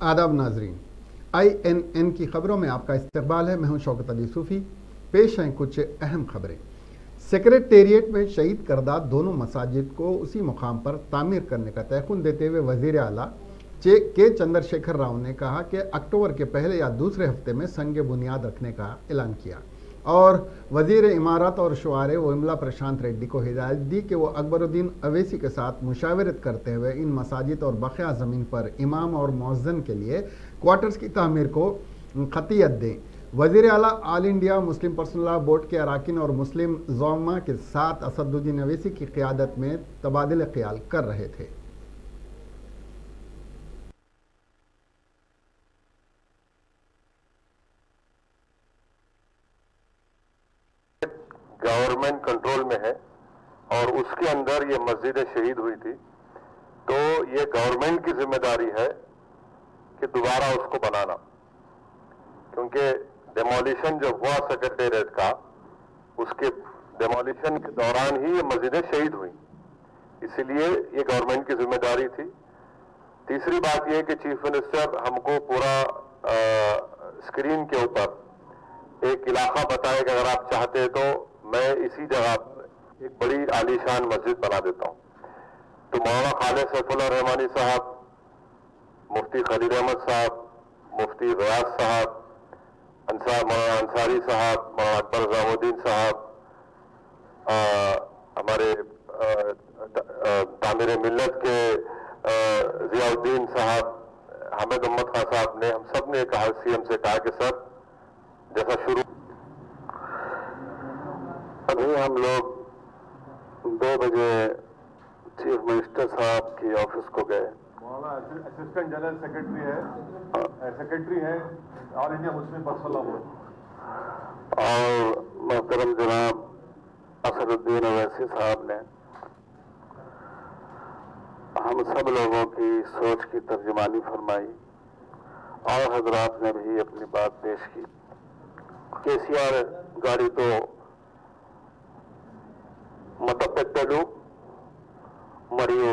आदाब नाजरीन, INN की खबरों में आपका इस्तकबाल है। मैं हूं शौकत अली सूफ़ी। पेश हैं कुछ अहम खबरें। सेक्रेटेरिएट में शहीद करदा दोनों मसाजिद को उसी मुकाम पर तामीर करने का तयक़ुन देते हुए वज़ीर आला के चंद्रशेखर राव ने कहा कि अक्टूबर के पहले या दूसरे हफ्ते में संग बुनियाद रखने का ऐलान किया और वज़ीर इमारत और शुआरे विमला प्रशांत रेड्डी को हिदायत दी कि वो अकबरुद्दीन अवैसी के साथ मुशावरत करते हुए इन मसाजिद और बक़िया ज़मीन पर इमाम और मुअज़्ज़िन के लिए क्वार्टर्स की तामीर को ख़तियत दें। वज़ीर आला all India Muslim personal law board के अरकान और मुस्लिम ज़ौमा के साथ असदुद्दीन अवैसी की क़ियादत में तबादिल ख़याल कर रहे थे। गवर्नमेंट कंट्रोल में है और उसके अंदर ये मस्जिद शहीद हुई थी, तो ये गवर्नमेंट की जिम्मेदारी है कि दोबारा उसको बनाना, क्योंकि डेमोलिशन जब हुआ सेक्रेटेरिएट का, उसके डेमोलिशन के दौरान ही ये मस्जिदें शहीद हुई, इसीलिए ये गवर्नमेंट की जिम्मेदारी थी। तीसरी बात यह कि चीफ मिनिस्टर हमको पूरा स्क्रीन के ऊपर एक इलाका बताए कि अगर आप चाहते तो मैं इसी जगह पर एक बड़ी आलीशान मस्जिद बना देता हूं। तो मौलाना खालिद सैफुल्लाह रहमानी साहब, मुफ्ती खलील अहमद साहब, मुफ्ती रियाज साहब, मौलाना अंसारी साहब, मौलाना अकबर निजामुद्दीन साहब, हमारे तामीर मिल्लत के जियाउद्दीन साहब, हामिद उम्मद खान साहब ने, हम सब ने कहा, CM से कहा कि सर जैसा शुरू, अभी हम लोग 2 बजे चीफ मिनिस्टर साहब की ऑफिस को गए। असिस्टेंट जनरल सेक्रेटरी है all India Muslim personal law board, और मोहतरम जनाब असदुद्दीन अवैसी साहब ने हम सब लोगों की सोच की तर्जुमानी फरमाई और हजरात ने भी अपनी बात पेश की। KCR गाड़ी तो మతపెద్దలు మరియు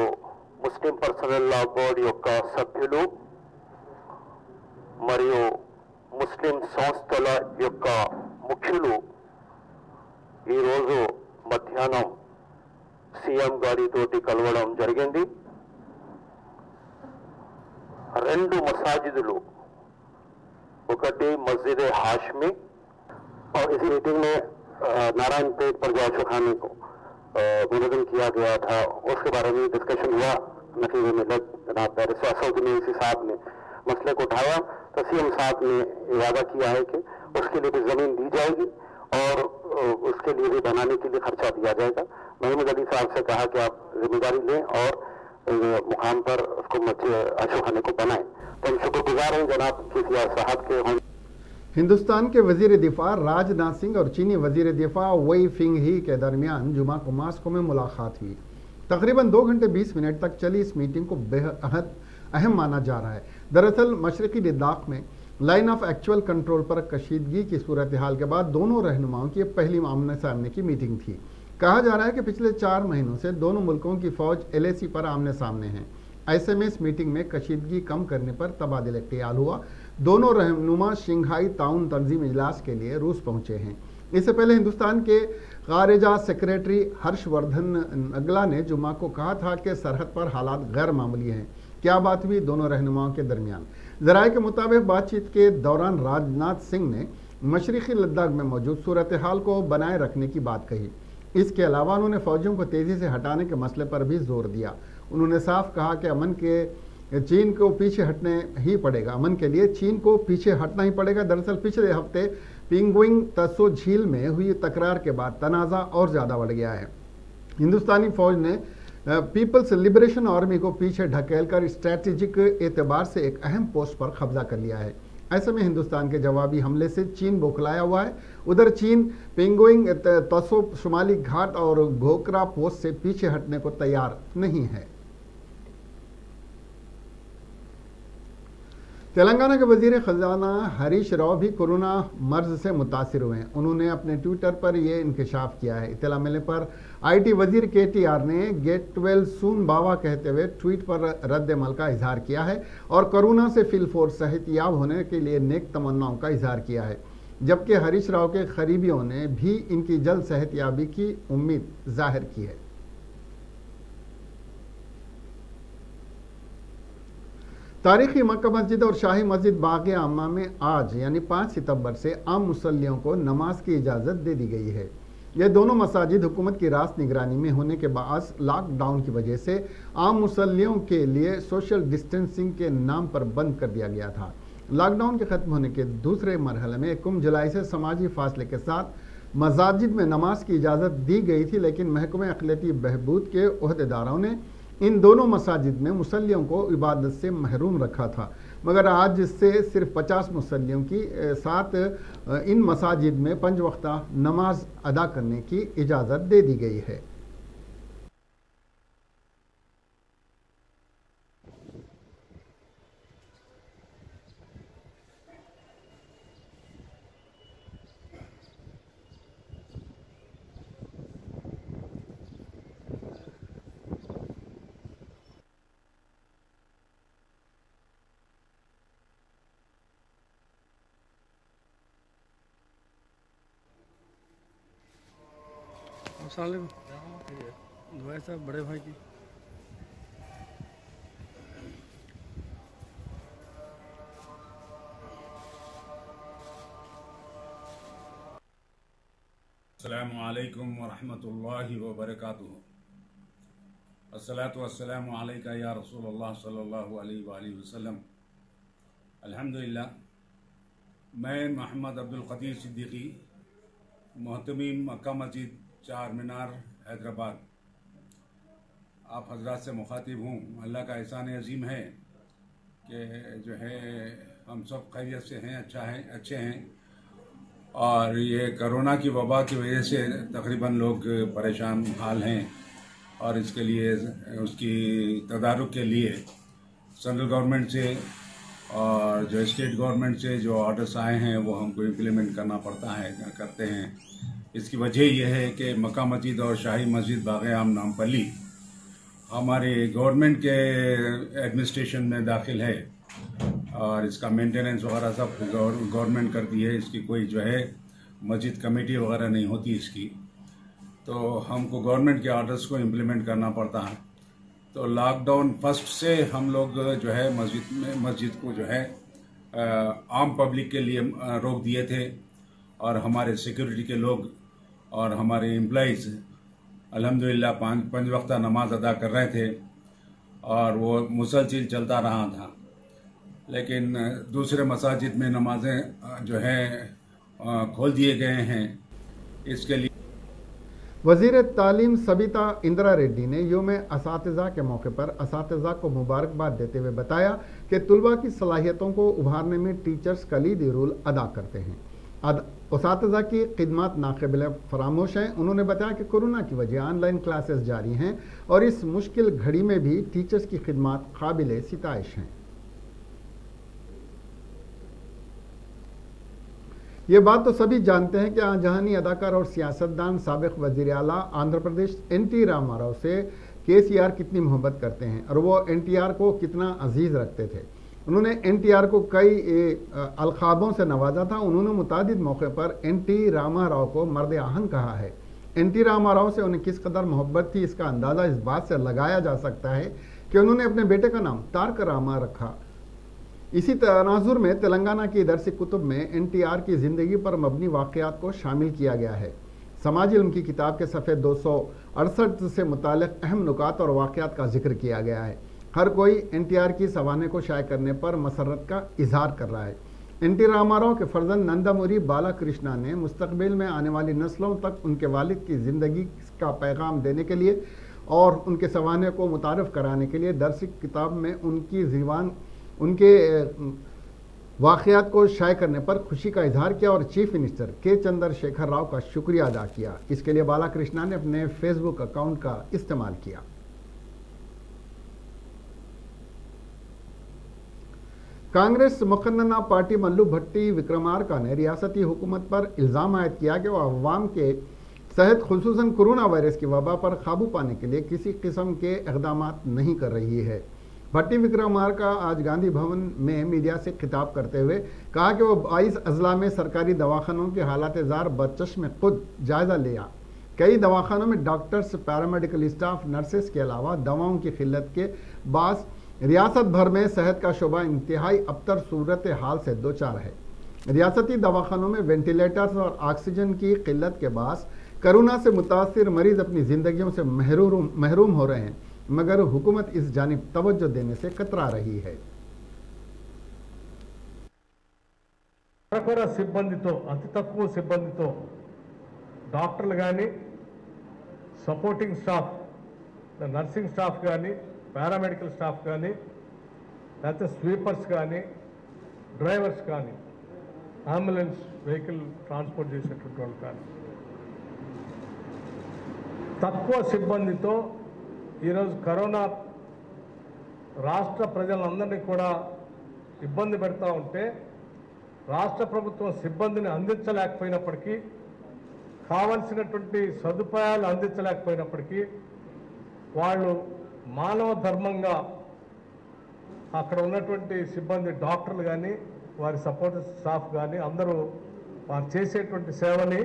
ముస్లిం పర్సనల్ లా బోర్డు యొక్క సభ్యులు మరియు ముస్లిం సంస్థల యొక్క ముఖ్యులు ఈరోజు మధ్యాహ్నం CM గారితోటి కలవడం జరిగింది। 2 మసాజిదులు, ఒకటి మస్జిద్ हाशमी और इसी मीटिंग में नारायणपेट पर जो अशोखानी को मुनज़्ज़म किया गया था उसके बारे में डिस्कशन हुआ। नकीब मिल्लत जनाब बैरिस्टर असदुद्दीन अवैसी साहब ने मसले को उठाया, तो CM साहब ने इरादा किया है कि उसके लिए भी ज़मीन दी जाएगी और उसके लिए भी बनाने के लिए खर्चा दिया जाएगा। महमूद अली साहब से कहा कि आप जिम्मेदारी लें और मुकाम पर उसको अशोखानी को बनाएं। तो हम शुक्रगुजार हैं जनाब KCR साहब के। हिंदुस्तान के वजीर दिफा राजनाथ सिंह और चीनी वजीर दिफा वई फिंगही के दरमियान जुमा को मास्को में मुलाकात हुई। तकरीबन 2 घंटे 20 मिनट तक चली इस मीटिंग को बेहद अहम माना जा रहा है। दरअसल मशरकी लद्दाख में लाइन ऑफ एक्चुअल कंट्रोल पर कशीदगी की सूरत हाल के बाद दोनों रहनुमाओं की पहली आमने सामने की मीटिंग थी। कहा जा रहा है कि पिछले 4 महीनों से दोनों मुल्कों की फौज LAC पर आमने सामने हैं। ऐसे में इस मीटिंग में कशीदगी कम करने पर तबादिल ख्याल हुआ। दोनों रहनुमा शंघाई ताउन तंजीम इजलास के लिए रूस पहुंचे हैं। इससे पहले हिंदुस्तान के खारिजा सेक्रेटरी हर्षवर्धन अगला ने जुमा को कहा था कि सरहद पर हालात गैर मामूली हैं। क्या बात हुई दोनों रहनुमाओं के दरमियान? ज़राए के मुताबिक बातचीत के दौरान राजनाथ सिंह ने मशरक़ी लद्दाख में मौजूद सूरत हाल को बनाए रखने की बात कही। इसके अलावा उन्होंने फौजियों को तेज़ी से हटाने के मसले पर भी जोर दिया। उन्होंने साफ कहा कि अमन के चीन को पीछे हटने ही पड़ेगा, अमन के लिए चीन को पीछे हटना ही पड़ेगा। दरअसल पिछले हफ्ते पिंगुइंग तसो झील में हुई तकरार के बाद तनाज़ा और ज़्यादा बढ़ गया है। हिंदुस्तानी फौज ने पीपल्स लिबरेशन आर्मी को पीछे ढकेलकर स्ट्रैटेजिक एतबार से एक अहम पोस्ट पर कब्जा कर लिया है। ऐसे में हिंदुस्तान के जवाबी हमले से चीन बौखलाया हुआ है। उधर चीन पिंगुइंग तसो शुमाली घाट और घोकरा पोस्ट से पीछे हटने को तैयार नहीं है। तेलंगाना के वजीर खजाना हरीश राव भी कोरोना मर्ज से मुतासिर हुए हैं। उन्होंने अपने ट्विटर पर यह इंकशाफ किया है। इत्तला मिलने पर IT वजीर KTR ने गेट वेल सून बाबा कहते हुए ट्वीट पर रद्द-ए-अमल का इजहार किया है और कोरोना से फिलफोर सेहतयाब होने के लिए नेक तमन्नाओं का इजहार किया है, जबकि हरीश राव के करीबियों ने भी इनकी जल्द सेहतयाबी की उम्मीद जाहिर की है। तारीखी मक्का मस्जिद और शाही मस्जिद बाग़ आमा में आज यानी 5 सितंबर से आम मुसल्लियों को नमाज की इजाज़त दे दी गई है। ये दोनों मसाजिद हुकूमत की रास्त निगरानी में होने के बाअस लॉकडाउन की वजह से आम मुसल्लियों के लिए सोशल डिस्टेंसिंग के नाम पर बंद कर दिया गया था। लॉकडाउन के ख़त्म होने के दूसरे मरहले में 1 जुलाई से समाजी फासले के साथ मसाजिद में नमाज की इजाज़त दी गई थी, लेकिन महकमे अक़लियती बहबूद के ओहदेदारों ने इन दोनों मसाजिद में मुसल्लियों को इबादत से महरूम रखा था, मगर आज से सिर्फ 50 मुसल्लियों की साथ इन मसाजिद में 5 वक्ता नमाज अदा करने की इजाज़त दे दी गई है। दुआ साहब बड़े भाई की अस्सलामु अलैकुम व रहमतुल्लाहि व बरकातुहू। अस्सलातु वस्सलामु अलैका या रसूलल्लाह सल्लल्लाहु अलैहि व आलिहि वसल्लम। अल्हम्दुलिल्लाह, मैं मोहम्मद अब्दुल क़दीर सिद्दीकी, मोहतमीम मक्का मस्जिद चार मीनार हैदराबाद, आप हजरात से मुखातिब हूँ। अल्लाह का एहसान अजीम है कि जो है हम सब खैरियत से हैं, अच्छे हैं। और ये कोरोना की वबा की वजह से तकरीबन लोग परेशान हाल हैं और इसके लिए उसकी तदारुक के लिए सेंट्रल गवर्नमेंट से और जो स्टेट गवर्नमेंट से जो ऑर्डर्स आए हैं वो हमको इम्प्लीमेंट करना पड़ता है, करते हैं। इसकी वजह यह है कि मक्का मस्जिद और शाही मस्जिद बाग़ आम नामपल्ली हमारे गवर्नमेंट के एडमिनिस्ट्रेशन में दाखिल है और इसका मेंटेनेंस वगैरह सब गवर्नमेंट करती है। इसकी कोई जो है मस्जिद कमेटी वगैरह नहीं होती इसकी, तो हमको गवर्नमेंट के ऑर्डर्स को इम्प्लीमेंट करना पड़ता है। तो लॉकडाउन फर्स्ट से हम लोग जो है मस्जिद को जो है आम पब्लिक के लिए रोक दिए थे और हमारे सिक्योरिटी के लोग और हमारे एम्प्लॉइज़ अल्हम्दुलिल्लाह 5 वक्ता नमाज अदा कर रहे थे और वो मुसलसिल चलता रहा था। लेकिन दूसरे मसाजिद में नमाजें जो है खोल दिए गए हैं। इसके लिए वज़ीर तालीम सबिता इंदिरा रेड्डी ने योम असातिज़ा के मौके पर असातिज़ा को मुबारकबाद देते हुए बताया कि तलबा की सलाहियतों को उभारने में टीचर्स कलीदी रोल अदा करते हैं। असातिज़ा की खिदमत नाक़िबिल फरामोश हैं। उन्होंने बताया कि कोरोना की वजह ऑनलाइन क्लासेस जारी हैं और इस मुश्किल घड़ी में भी टीचर्स की खिदमत काबिल सिताइश हैं। ये बात तो सभी जानते हैं कि जहानी अदाकार और सियासतदान साबिक़ वज़ीर आला आंध्र प्रदेश NT रामाराव से KCR कितनी मोहब्बत करते हैं और वो NTR को कितना अजीज़ रखते थे। उन्होंने NTR को कई अलक़ाबों से नवाजा था। उन्होंने मुतादिद मौके पर NT रामाराव को मर्द आहन कहा है। NT रामाराव से उन्हें किस कदर मोहब्बत थी इसका अंदाज़ा इस बात से लगाया जा सकता है कि उन्होंने अपने बेटे का नाम तारक रामा रखा। इसी तनाजुर में तेलंगाना की दरसी कुतुब में NTR की ज़िंदगी पर मबनी वाक़यात को शामिल किया गया है। समाजी इल्म की किताब के सफ़े 268 से मुतालिक अहम नुकात और वाक़यात का जिक्र किया गया है। हर कोई NTR की सवाने को शाये करने पर मसरत का इजहार कर रहा है। NT रामाराव के फर्जंद नंदामुरी बालाकृष्णा ने मुस्तकबिल में आने वाली नस्लों तक उनके वालिद की ज़िंदगी का पैगाम देने के लिए और उनके सवाने को मुतारफ़ कराने के लिए दरसी किताब में उनके वाक़यात को शाये करने पर खुशी का इजहार किया और चीफ मिनिस्टर के चंद्रशेखर राव का शुक्रिया अदा किया। इसके लिए बालाकृष्णा ने अपने फेसबुक अकाउंट का इस्तेमाल किया। कांग्रेस मुकन्नना पार्टी मल्लू भट्टी विक्रमार्का ने रियासती हुकूमत पर इल्ज़ाम आयद किया कि वह अवाम के सेहत खुसूसन कोरोना वायरस की वबा पर काबू पाने के लिए किसी किस्म के इक़दाम नहीं कर रही है। भट्टी विक्रमार्का आज गांधी भवन में मीडिया से खिताब करते हुए कहा कि वो 22 अजला में सरकारी दवाखानों की हालात ज़ार बचश्म खुद जायज़ा लिया। कई दवाखानों में डॉक्टर्स, पैरामेडिकल स्टाफ, नर्सेस के अलावा दवाओं की किल्लत के बास रियासत भर में सेहत का शोबा इंतहाई अबतर सूरत हाल से दो चार है। रियासती दवाखानों में वेंटिलेटर्स और ऑक्सीजन की किल्लत के बास कोरोना से मुतासिर मरीज अपनी जिंदगियों से महरूम हो रहे हैं, मगर हुकूमत इस जानिब तवज्जो देने से कतरा रही है। సిబ్బందితో అతి తక్కువ సిబ్బందితో డాక్టర్లు కానీ, సపోర్టింగ్ స్టాఫ్, నర్సింగ్ స్టాఫ్ కానీ, పారామెడికల్ స్టాఫ్ కానీ, లేకపోతే స్వీపర్స్ కానీ, డ్రైవర్స్ కానీ, అంబులెన్స్ వెహికల్ ట్రాన్స్పోర్ట్ చేసేటువంటి వాళ్ళు కానీ తక్కువ సిబ్బందితో ఈరోజు కరోనా రాష్ట్ర ప్రజలందరినీ కూడా ఇబ్బంది పెడతా ఉంటే రాష్ట్ర ప్రభుత్వం సిబ్బందిని అందించలేకపోయినప్పటికీ, కావాల్సినటువంటి సదుపాయాలు అందించలేకపోయినప్పటికీ వాళ్ళు మానవ ధర్మంగా అక్కడ ఉన్నటువంటి సిబ్బంది, డాక్టర్లు కానీ, వారి సపోర్ట్ స్టాఫ్ కానీ అందరూ వారు చేసేటువంటి సేవని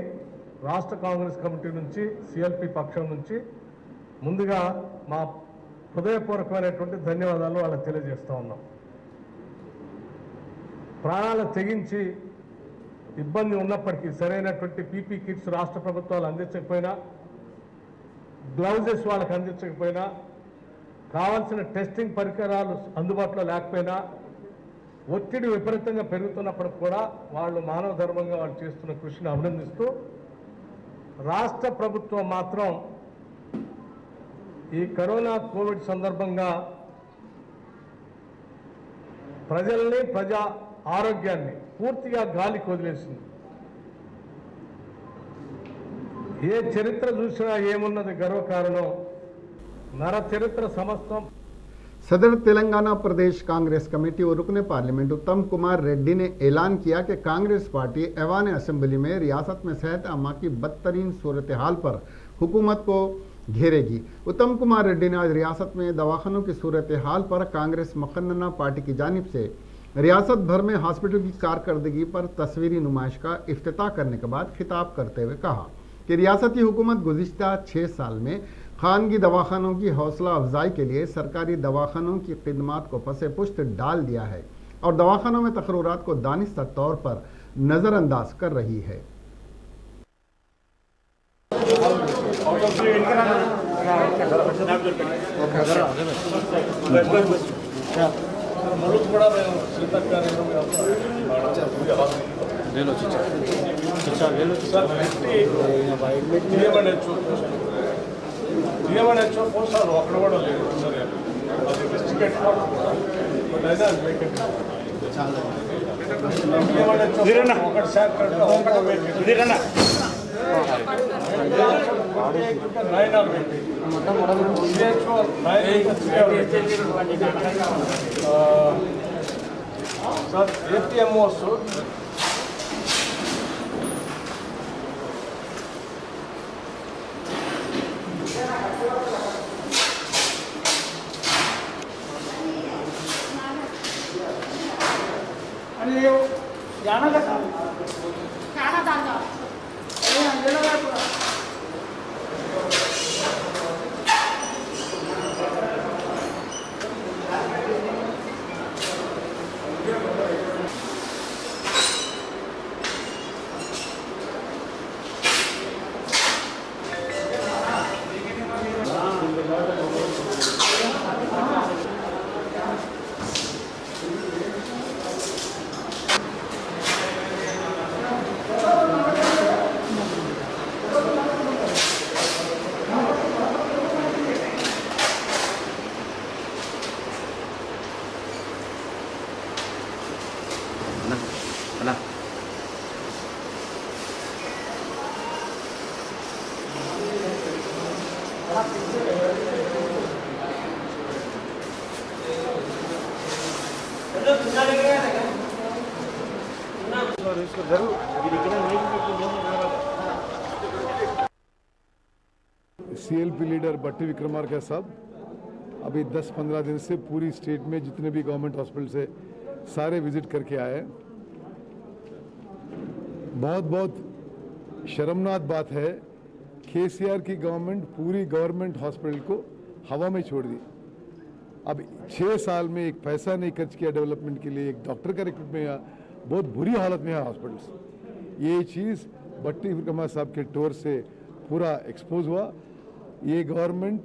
రాష్ట్ర కాంగ్రెస్ కమిటీ నుంచి, సిఎల్పి పక్షం నుంచి ముందుగా మా హృదయపూర్వకమైనటువంటి ధన్యవాదాలు వాళ్ళకి తెలియజేస్తూ ఉన్నాం. ప్రాణాలు తెగించి ఇబ్బంది ఉన్నప్పటికీ సరైనటువంటి పీపీ కిట్స్ రాష్ట్ర ప్రభుత్వాలు అందించకపోయినా, గ్లౌజెస్ వాళ్ళకి అందించకపోయినా, కావాల్సిన టెస్టింగ్ పరికరాలు అందుబాటులో లేకపోయినా, ఒత్తిడి విపరీతంగా పెరుగుతున్నప్పటికి కూడా వాళ్ళు మానవ ధర్మంగా వాళ్ళు చేస్తున్న కృషిని అభినందిస్తూ, రాష్ట్ర ప్రభుత్వం మాత్రం ఈ కరోనా కోవిడ్ సందర్భంగా ప్రజల్ని, ప్రజా ఆరోగ్యాన్ని పూర్తిగా గాలికి వదిలేసింది. ఏ చరిత్ర చూసినా ఏమున్నది గర్వకారణం, నర చరిత్ర సమస్తం. सदर तेलंगाना प्रदेश कांग्रेस कमेटी और रुकने पार्लियामेंट उत्तम कुमार रेड्डी ने ऐलान किया कि कांग्रेस पार्टी ऐवान असेंबली में रियासत में सेहत अम्मा की बदतरीन सूरत हाल पर हुकूमत को घेरेगी। उत्तम कुमार रेड्डी ने आज रियासत में दवाखानों की सूरत हाल पर कांग्रेस मुकन्नना पार्टी की जानिब से रियासत भर में हॉस्पिटल की कारकर्दगी पर तस्वीरी नुमाइश का इफ्तिताह करने के बाद खिताब करते हुए कहा कि रियासती हुकूमत गुज़िश्ता 6 साल में खानगी दवाखानों की हौसला अफजाई के लिए सरकारी दवाखानों की खिदमात को पसे पुश्त डाल दिया है और दवाखानों में तकर्रुरात को दानिस्ता तौर पर नज़रअंदाज कर रही है। ఏమనొచ్చు పోసారు అక్కడ కూడా లేదు సరే అది టికెట్ బట్ అయినా ఏమనొచ్చు ఒకటి శాఖ ఇదిరన్నా 9 ఆర్ సార్ ఏపీఎంఓస్ जाना का जाना दादा चलो इसको जरूर CLP लीडर भट्टी विक्रमार्का साहब अभी 10-15 दिन से पूरी स्टेट में जितने भी गवर्नमेंट हॉस्पिटल से सारे विजिट करके आए हैं। बहुत शर्मनाक बात है, KCR की गवर्नमेंट पूरी गवर्नमेंट हॉस्पिटल को हवा में छोड़ दी। अब 6 साल में एक पैसा नहीं खर्च किया डेवलपमेंट के लिए, एक डॉक्टर का रिक्रूटमेंट में बहुत बुरी हालत में है हॉस्पिटल्स। ये चीज़ भट्टी विक्रमार्का साहब के टूर से पूरा एक्सपोज हुआ। ये गवर्नमेंट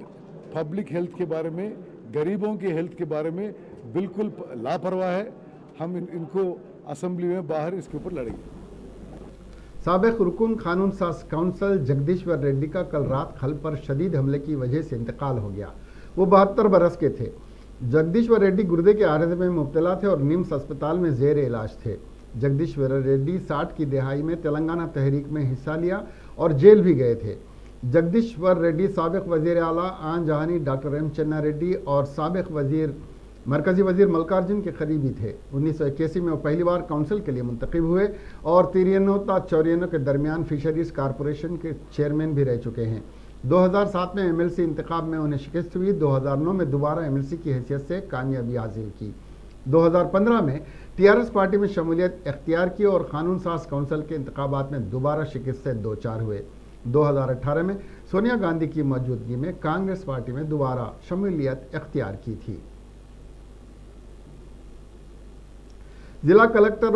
पब्लिक हेल्थ के बारे में, गरीबों के हेल्थ के बारे में बिल्कुल लापरवाह है। हम इनको असेंबली में बाहर इसके ऊपर लड़ेंगे। साबिक रुकन कानून साज काउंसिल जगदीश्वर रेड्डी का कल रात खल पर शदीद हमले की वजह से इंतकाल हो गया। वो 72 बरस के थे। जगदीश्वर रेड्डी गुर्दे के आर्जे में मुब्तला थे और निम्स अस्पताल में जेर इलाज थे। जगदीश्वर रेड्डी 60 की दहाई में तेलंगाना तहरीक में हिस्सा लिया और जेल भी गए थे। जगदीश्वर रेड्डी साबिक वजीर आला आन जहानी डॉक्टर एम चन्ना रेड्डी और साबिक मरकजी वजीर मल्लिकार्जुन के करीबी थे। 1981 में वो पहली बार काउंसिल के लिए मुंतखब हुए और 93 के दरमियान फिशरीज कॉरपोरेशन के चेयरमैन भी रह चुके हैं। 2007 में MLC इंतखाब में उन्हें शिकस्त हुई। 2009 में दोबारा MLC की हैसियत से कामयाबी हासिल की। 2015 में TRS पार्टी में शमूलियत इख्तियार की और कानून साज काउंसिल के इंतखाबात में दोबारा शिकस्त से 2-4 हुए। 2018 में सोनिया गांधी की मौजूदगी में कांग्रेस पार्टी में दोबारा शमूलियत इख्तियार की थी। जिला कलेक्टर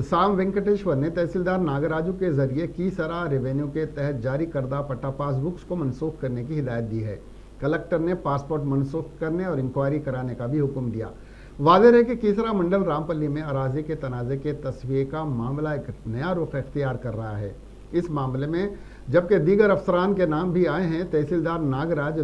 साम वेंकटेश्वर ने तहसीलदार नागराजू के जरिए कीसरा रेवेन्यू के तहत जारी करदा पट्टा पासबुक्स को मनसूख करने की हिदायत दी है। कलेक्टर ने पासपोर्ट मनसूख करने और इंक्वायरी कराने का भी हुक्म दिया। वाज़ेह है कि कीसरा मंडल रामपल्ली में अराजी के तनाज़े के तस्वीर का मामला एक नया रुख इख्तियार कर रहा है। इस मामले में जबकि दीगर अफसरान के नाम भी आए हैं, तहसीलदार नागराज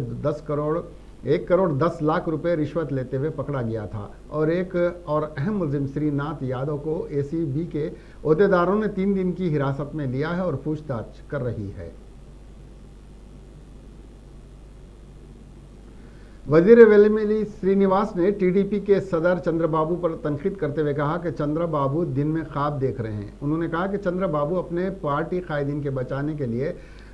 1 करोड़ 10 लाख रुपए रिश्वत लेते हुए पकड़ा गया था और एक और अहम मुलजिम श्रीनाथ यादव को ACB के ओहदेदारों ने 3 दिन की हिरासत में लिया है और पूछताछ कर रही है। वजीर वेलमिली श्रीनिवास ने TDP के सदर चंद्रबाबू पर तनकीद करते हुए कहा कि चंद्रबाबू दिन में ख्वाब देख रहे हैं। उन्होंने कहा कि चंद्रबाबू अपने पार्टी कायदीन के बचाने के लिए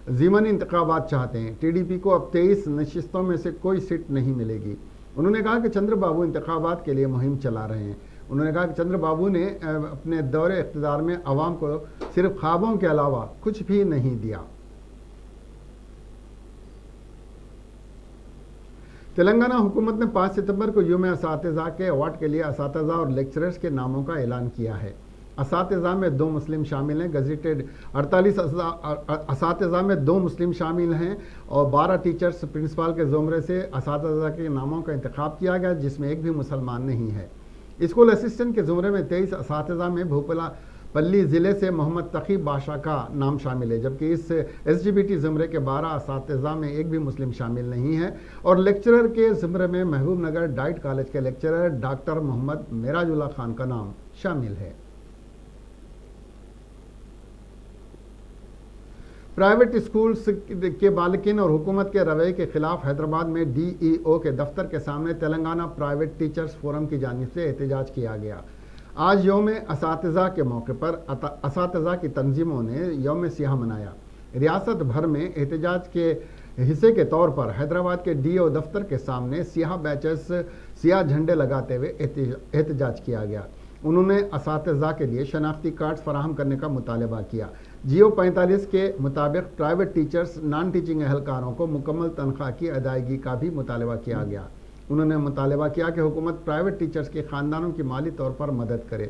ज़ीमनी इंतखाबात चाहते हैं। TDP को अब 23 नशिस्तों में से कोई सीट नहीं मिलेगी। उन्होंने कहा कि चंद्रबाबू इंतखाबात के लिए मुहिम चला रहे हैं। उन्होंने कहा कि चंद्रबाबू ने अपने दौरे इख्तिदार में अवाम को सिर्फ ख्वाबों के अलावा कुछ भी नहीं दिया। तेलंगाना हुकूमत ने 5 सितंबर को यौम असातिज़ा के अवार्ड के लिए असातिज़ा और लेक्चरर्स के नामों का ऐलान किया है। असातिज़ा में 2 मुस्लिम शामिल हैं। गज़ेटेड 48 असातिज़ा में 2 मुस्लिम शामिल हैं और 12 टीचर्स प्रिंसिपल के ज़ुमरे से असातिज़ा के नामों का इंतखाब किया गया, जिसमें एक भी मुसलमान नहीं है। स्कूल असिस्टेंट के ज़ुमरे में 23 असातिज़ा में भूपालपल्ली ज़िले से मोहम्मद तक़ी बादशाह का नाम शामिल है, जबकि इस SGBT ज़ुमरे के 12 असातिज़ा में एक भी मुस्लिम शामिल नहीं है। और लेक्चरर के ज़ुमरे में महबूब नगर डाइट कॉलेज के लेक्चरर डॉक्टर मोहम्मद मेराजुल्लाह खान का नाम शामिल है। प्राइवेट स्कूल्स के बालिकीन और हुकूमत के रवैये के खिलाफ हैदराबाद में DEO के दफ्तर के सामने तेलंगाना प्राइवेट टीचर्स फोरम की जानिब से एहतजाज किया गया। आज यौम असातिज़ा के मौके पर असातिज़ा की तंजीमों ने यौम सियाह मनाया। रियासत भर में एहतजाज के हिस्से के तौर पर हैदराबाद के DEO दफ्तर के सामने सियाह बैचेस सियाह झंडे लगाते हुए एहतजाज किया गया। उन्होंने असातिज़ा के लिए शनाख्ती कार्ड फराहम करने का मुतालबा किया। GO 45 के मुताबिक प्राइवेट टीचर्स नॉन टीचिंग एहलकारों को मुकम्मल तनख्वाह की अदायगी का भी मुतालबा किया गया। उन्होंने मुतालबा किया कि हुकूमत प्राइवेट टीचर्स के ख़ानदानों की माली तौर पर मदद करे,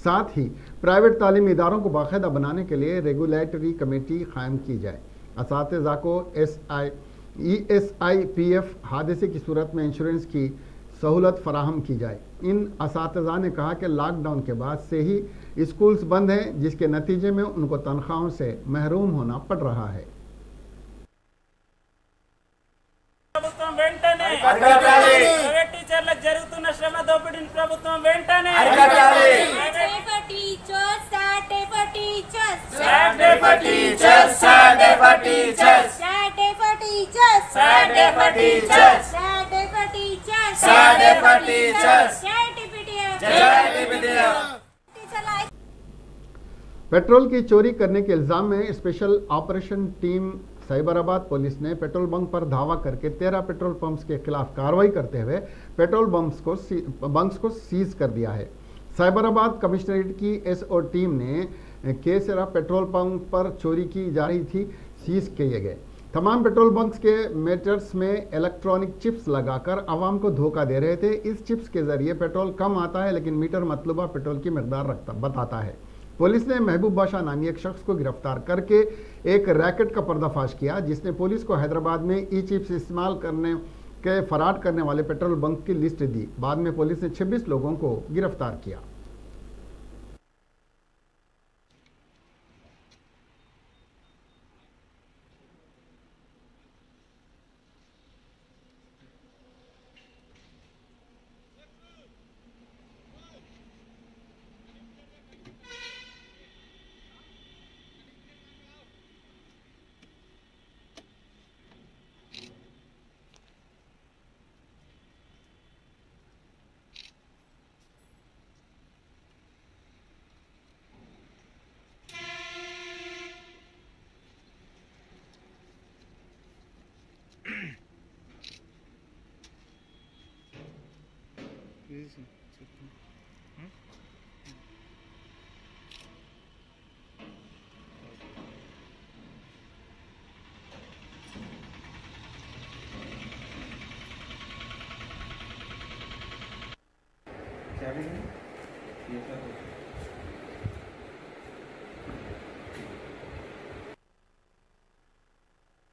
साथ ही प्राइवेट तालीमी इदारों को बाकायदा बनाने के लिए रेगुलेटरी कमेटी कायम की जाए। असातिज़ा को ESIPF हादसे की सूरत में इंश्योरेंस की सहूलत फराहम की जाए। इन असातिज़ा ने कहा कि लॉकडाउन के बाद से ही स्कूल्स बंद हैं, जिसके नतीजे में उनको तनख्वाहों से महरूम होना पड़ रहा है। पेट्रोल की चोरी करने के इल्जाम में special operation team Cyberabad police ने पेट्रोल बंक पर धावा करके 13 पेट्रोल पंप्स के खिलाफ कार्रवाई करते हुए पेट्रोल बंक्स को सीज कर दिया है। साइबराबाद कमिश्नरेट की एसओ टीम ने केसरा पेट्रोल पंप पर चोरी की जा रही थी सीज किए गए तमाम पेट्रोल बंक्स के मीटर्स में इलेक्ट्रॉनिक चिप्स लगाकर आवाम को धोखा दे रहे थे। इस चिप्स के जरिए पेट्रोल कम आता है लेकिन मीटर मतलूबा पेट्रोल की मकदार बताता है। पुलिस ने महबूब बादशाह नामी एक शख्स को गिरफ्तार करके एक रैकेट का पर्दाफाश किया जिसने पुलिस को हैदराबाद में ई चिप्स इस्तेमाल करने के फराड करने वाले पेट्रोल बंक की लिस्ट दी। बाद में पुलिस ने 26 लोगों को गिरफ्तार किया।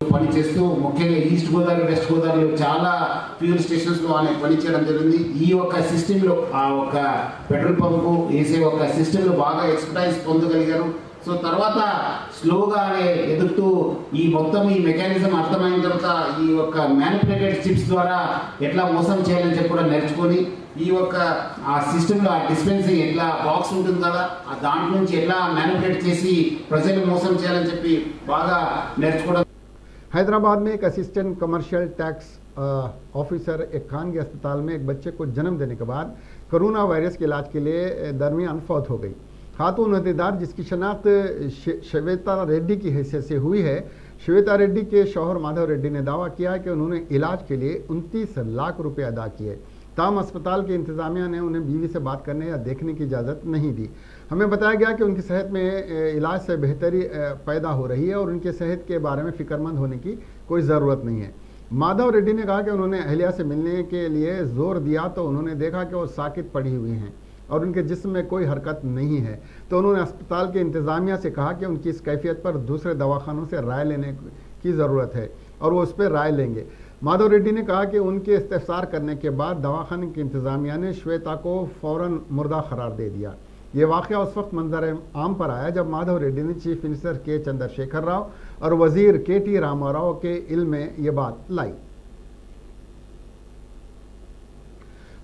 పనిచేస్తూ ముఖ్యంగా ఈస్ట్ గోదావరి వెస్ట్ గోదావరిలో చాలా ఫ్యూల్ స్టేషన్స్లో ఆయన పనిచేయడం జరిగింది. ఈ ఒక సిస్టంలో ఆ ఒక పెట్రోల్ పంపు వేసే ఒక సిస్టంలో బాగా ఎక్స్పర్టైజ్ పొందగలిగారు. సో తర్వాత స్లోగా ఎదుగుతూ ఈ మొత్తం ఈ మెకానిజం అర్థమైన తర్వాత ఈ యొక్క మ్యానిపులేటెడ్ చిప్స్ ద్వారా ఎట్లా మోసం చేయాలని చెప్పి కూడా నేర్చుకొని ఈ యొక్క ఆ సిస్టంలో ఆ డిస్పెన్సింగ్ ఎట్లా బాక్స్ ఉంటుంది కదా ఆ దాంట్లో నుంచి ఎట్లా మ్యానిపులేట్ చేసి ప్రజలు మోసం చేయాలని చెప్పి బాగా నేర్చుకోవడం. हैदराबाद में एक असिस्टेंट कमर्शियल टैक्स ऑफिसर एक खानगी अस्पताल में एक बच्चे को जन्म देने के बाद कोरोना वायरस के इलाज के लिए दरमियान फौत हो गई। खातून अहदेदार जिसकी शनाख्त श्वेता रेड्डी की हैसियत से हुई है। श्वेता रेड्डी के शौहर माधव रेड्डी ने दावा किया है कि उन्होंने इलाज के लिए 29 लाख रुपए अदा किए। ताम अस्पताल के इंतजामिया ने उन्हें बीवी से बात करने या देखने की इजाज़त नहीं दी। हमें बताया गया कि उनकी सेहत में इलाज से बेहतरी पैदा हो रही है और उनके सेहत के बारे में फिक्रमंद होने की कोई ज़रूरत नहीं है। माधव रेड्डी ने कहा कि उन्होंने अहलिया से मिलने के लिए ज़ोर दिया तो उन्होंने देखा कि वो साकित पड़ी हुई हैं और उनके जिस्म में कोई हरकत नहीं है। तो उन्होंने अस्पताल के इंतज़ामिया से कहा कि उनकी इस कैफियत पर दूसरे दवाखानों से राय लेने की ज़रूरत है और वो उस पर राय लेंगे। माधव रेड्डी ने कहा कि उनके इस्तिफसार करने के बाद दवाखाने की इंतज़ामिया ने श्वेता को फ़ौरन मुर्दा करार दे दिया। ये वाक़या उस वक्त मंजर आम पर आया जब माधव रेड्डी ने चीफ मिनिस्टर के चंद्रशेखर राव और वजीर KT रामाराव के इल्म में ये बात लाई।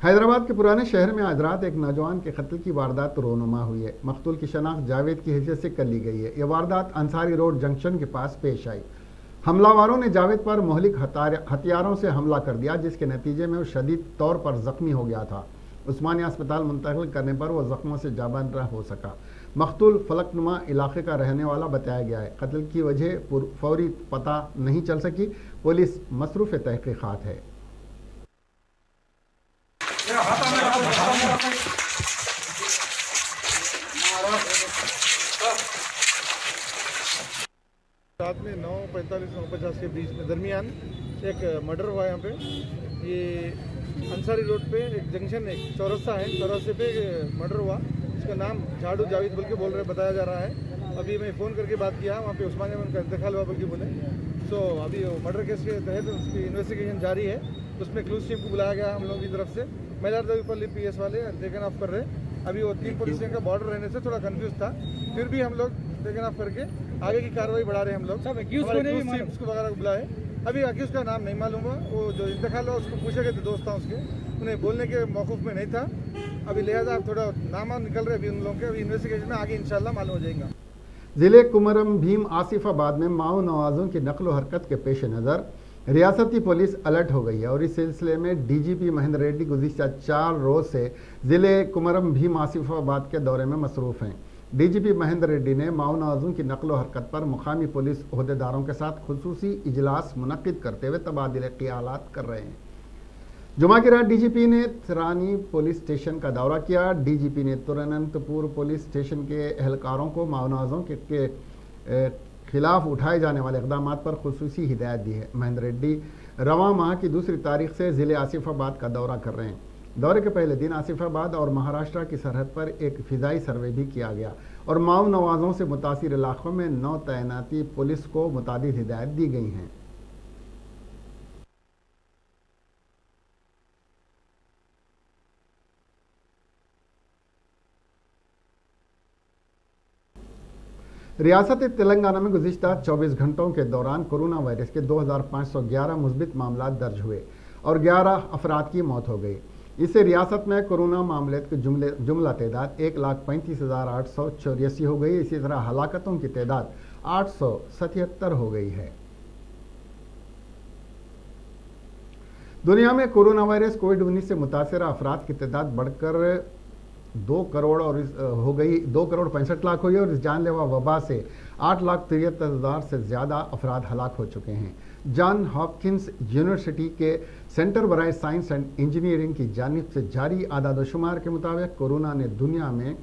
हैदराबाद के पुराने शहर में आज रात एक नौजवान के कत्ल की वारदात रोनुमा हुई है। मकतूल की शनाख्त जावेद की हैसियत से कर ली गई है। यह वारदात अंसारी रोड जंक्शन के पास पेश आई। हमलावरों ने जावेद पर मोहलिक हथियारों से हमला कर दिया जिसके नतीजे में वो शदीद तौर पर जख्मी हो गया था। उस्मानिया अस्पताल मुंतकिल करने पर वह जख्मों से जाबान हो सका। मकतूल फलकनुमा इलाके का रहने वाला बताया गया है। कत्ल की वजह फौरी पता नहीं चल सकी। पुलिस मसरूफ़ तहकीक़ात है। रात में 9:45 9:50 के बीच में दरमियान एक मर्डर हुआ यहाँ पे। ये अंसारी रोड पे एक जंक्शन है, चौरस्ता है, चौरस्ते पे मर्डर हुआ। इसका नाम झाड़ू जावेद बोल के बताया जा रहा है। अभी मैं फ़ोन करके बात किया वहाँ पे उस्मानिया में उनका इंतकाल हुआ बोल के बोले। सो अभी मर्डर केस के तहत उसकी इन्वेस्टिगेशन जारी है। उसमें क्लूज टीम को बुलाया गया हम लोगों की तरफ से। मैलारदेवीपल्ली PS वाले टेकन ऑफ कर रहे। अभी वो 3 पुलिस का बॉर्डर रहने से थोड़ा कंफ्यूज था, फिर भी हम लोग टेकन ऑफ करके आगे की कार्रवाई बढ़ा रहे हैं। हम लोग उसको वगैरह बुलाए। अभी अक्यूज का नाम नहीं मालूम हुआ। वो जो इंतकाल हुआ उसको पूछे गए थे, दोस्त था उसके, उन्हें बोलने के मौकूफ में नहीं था। अभी लिहाजा आप थोड़ा नाम निकल रहे अभी उन लोगों के। अभी इन्वेस्टिगेशन में आगे इंशाल्लाह मालूम हो जाएगा। जिले कुमरम भीम आसिफाबाद में माओ नवाजों की नकलो हरकत के पेश नज़र रियासती पुलिस अलर्ट हो गई है और इस सिलसिले में डीजीपी महेंद्र रेड्डी गुज़िश्ता 4 रोज से ज़िले कुमरम भीम आसिफाबाद के दौरे में मसरूफ़ हैं। डीजीपी महेंद्र रेड्डी ने माओ नवाजों की नकलो हरकत पर मुकामी पुलिस ओहदेदारों के साथ खुसूसी इजलास मुनक्किद करते हुए तबादले ख्यालात कर रहे हैं। जुमा की रात डीजीपी ने थरानी पुलिस स्टेशन का दौरा किया। डीजीपी ने तुरनंतपुर पुलिस स्टेशन के एहलकारों को माओ नवाजों के खिलाफ उठाए जाने वाले इक़दाम पर खुसूसी हिदायत दी है। महेंद्र रेड्डी रवां माह की 2 तारीख से ज़िले आसिफाबाद का दौरा कर रहे हैं। दौरे के पहले दिन आसिफाबाद और महाराष्ट्र की सरहद पर एक फ़िज़ाई सर्वे भी किया गया और माओ नवाजों से मुतासिर इलाकों में 9 तैनाती पुलिस को मुतादिद हिदायत दी गई हैं। रियासत तेलंगाना में गुज़िश्ता 24 घंटों के दौरान कोरोना वायरस के 2511 मुस्बित मामला दर्ज हुए और 11 अफराद की मौत हो गई। इससे रियासत में कोरोना मामले की जुमला तादाद 1,35,884 हो गई। इसी तरह हलाकतों की तादाद 877 हो गई है। दुनिया में कोरोना वायरस कोविड-19 से मुतासर अफराद की तादाद बढ़कर 2 करोड़ और हो गई 2,65,00,000 हुई और इस जानलेवा वबा से 8,73,000 से ज़्यादा अफराद हलाक हो चुके हैं। जॉन हॉपकिंस यूनिवर्सिटी के सेंटर बराए साइंस एंड इंजीनियरिंग की जानिब से जारी आदादोशुमार के मुताबिक कोरोना ने दुनिया में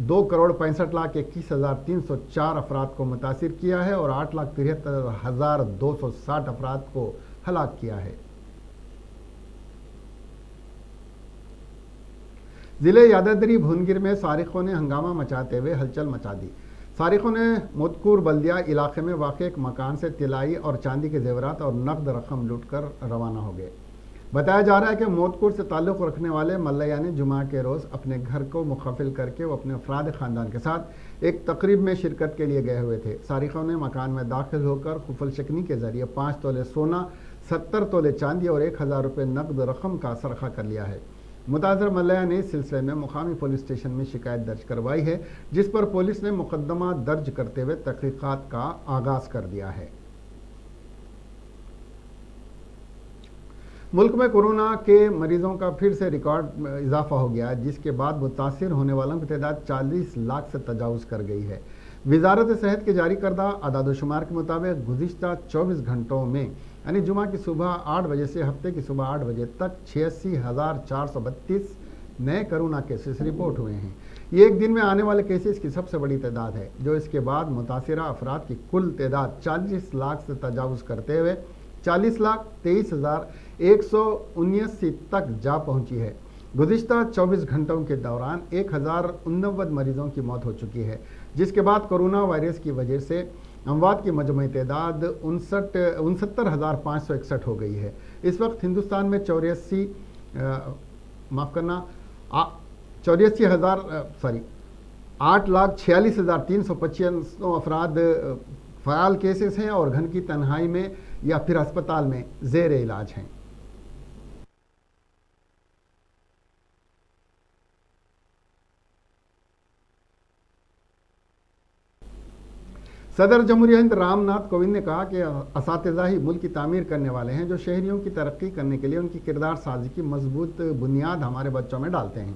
2,65,21,304 अफराद को मुतासिर किया है और 8,73,260 अफराद को हलाक किया है। ज़िले यादाद्री भुवनगिर में सारिकों ने हंगामा मचाते हुए हलचल मचा दी। सारिकों ने मोदकूर बल्दिया इलाके में वाक़ एक मकान से तिलाई और चांदी के जेवरात और नकद रकम लूटकर रवाना हो गए। बताया जा रहा है कि मोदकूर से ताल्लुक़ रखने वाले मल्लैया ने जुमा के रोज़ अपने घर को मुखफ़िल करके वो अपने अफराद ख़ानदान के साथ एक तकरीब में शिरकत के लिए गए हुए थे। सारिकों ने मकान में दाखिल होकर खुफल शकनी के ज़रिए 5 तोले सोना, 70 तोले चांदी और 1,000 रुपये नकद रकम का सरखा कर लिया है। मुताज़र मल्लैया ने इस सिलसिले में मुकामी पुलिस स्टेशन में शिकायत दर्ज करवाई है, जिस पर पुलिस ने मुकदमा दर्ज करते हुए तहक़ीक़ात का आगाज़ कर दिया है। मुल्क में कोरोना के मरीजों का फिर से रिकॉर्ड इजाफा हो गया, जिसके बाद मुतासिर होने वालों की तादाद 40 लाख से तजावुज़ कर गई है। वज़ारत सेहत के जारी करदा आदादोशुमार के मुताबिक गुज़िश्ता 24 घंटों में यानी जुमा की सुबह 8 बजे से हफ्ते की सुबह 8 बजे तक 86,432 नए कोरोना केसेस रिपोर्ट हुए हैं। ये एक दिन में आने वाले केसेस की सबसे बड़ी तादाद है, जो इसके बाद मुतासिरा अफराद की कुल तादाद 40 लाख से तजावुज़ करते हुए 40,23,179 तक जा पहुंची है। गुज़िश्ता 24 घंटों के दौरान 1,089 मरीजों की मौत हो चुकी है, जिसके बाद कोरोना वायरस की वजह से अमवात की मजमूई तादाद 69,561 हो गई है। इस वक्त हिंदुस्तान में 8,46,325 अफराद फ़ाल केसेस हैं और घर की तन्हाई में या फिर अस्पताल में ज़ेर इलाज हैं। सदर जमहूरिया हिंद रामनाथ कोविंद ने कहा कि असातिज़ा ही मुल्क की तामीर करने वाले हैं, जो शहरियों की तरक्की करने के लिए उनकी किरदार साजी की मजबूत बुनियाद हमारे बच्चों में डालते हैं।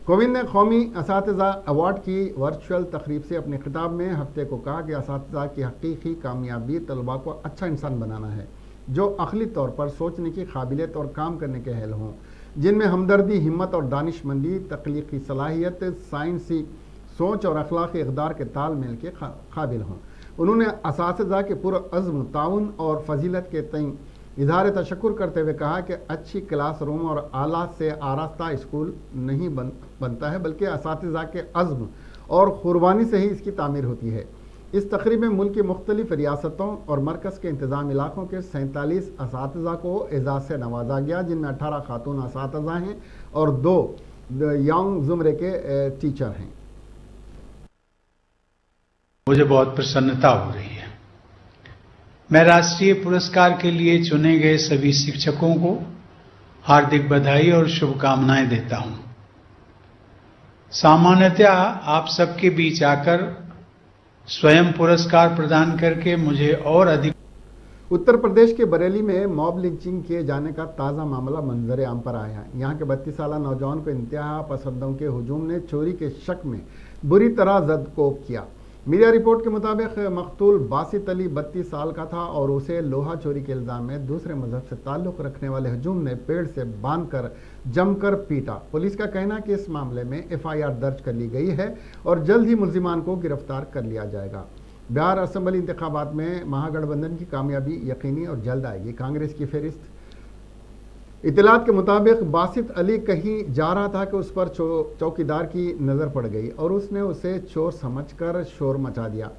कोविंद ने कौमी असातिज़ा अवार्ड की वर्चुअल तकरीब से अपने खिताब में हफ्ते को कहा कि असातिज़ा की हकीकी कामयाबी तलबा को अच्छा इंसान बनाना है, जो अखली तौर पर सोचने की काबिलियत और काम करने के अहल हों, जिनमें हमदर्दी, हिम्मत और दानिशमंदी, तख्लीकी सलाहियत, साइंसी सोच और अखलाकी इक़दार के तालमेल के काबिल हों। उन्होंने असातिज़ा के पुरअज़्म ताउन और फजीलत के तय इज़हार तशक्कुर करते हुए कहा कि अच्छी क्लास रूम और आलात से आरास्ता स्कूल नहीं बनता है, बल्कि असातिज़ा के अज़्म और कुर्बानी से ही इसकी तामीर होती है। इस तकरीब में मुल्क की मुख्तलिफ रियासतों और मरकज़ के इंतज़ाम इलाकों के 47 असातिज़ा को एजाज़ से नवाजा गया, जिनमें 18 खातून असातिज़ा हैं और 2 यंग ज़ुमरे के टीचर हैं। मुझे बहुत प्रसन्नता हो रही है। मैं राष्ट्रीय पुरस्कार के लिए चुने गए सभी शिक्षकों को हार्दिक बधाई और शुभकामनाएं देता हूं। सामान्यतः आप सबके बीच आकर स्वयं पुरस्कार प्रदान करके मुझे और अधिक उत्तर प्रदेश के बरेली में मॉब लिंचिंग किए जाने का ताज़ा मामला मंजर आम पर आया है। यहाँ के 32 साला नौजवान को इंतहा पसंदों के हुजूम ने चोरी के शक में बुरी तरह जदकोब किया। मीडिया रिपोर्ट के मुताबिक मकतूल बासित अली 32 साल का था और उसे लोहा चोरी के इल्ज़ाम में दूसरे मजहब से ताल्लुक़ रखने वाले हुजूम ने पेड़ से बांधकर जमकर पीटा। पुलिस का कहना है कि इस मामले में FIR दर्ज कर ली गई है और जल्द ही मुल्जिमान को गिरफ्तार कर लिया जाएगा। बिहार असेंबली इंतखाबात में महागठबंधन की कामयाबी यकीनी और जल्द आएगी। कांग्रेस की फहरिस्त। इतलात के मुताबिक बासित अली कहीं जा रहा था कि उस पर चौकीदार की नज़र पड़ गई और उसने उसे चोर समझकर शोर मचा दिया।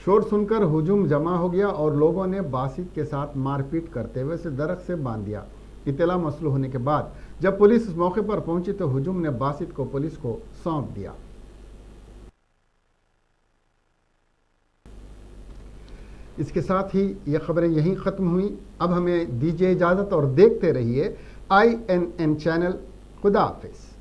शोर सुनकर हुजूम जमा हो गया और लोगों ने बासित के साथ मारपीट करते हुए उसे दरख्त से बांध दिया। इतला मसलू होने के बाद जब पुलिस उस मौके पर पहुंची तो हुजूम ने बासित को पुलिस को सौंप दिया। इसके साथ ही ये खबरें यहीं ख़त्म हुई। अब हमें दीजिए इजाज़त और देखते रहिए INN चैनल। खुदा हाफिज़।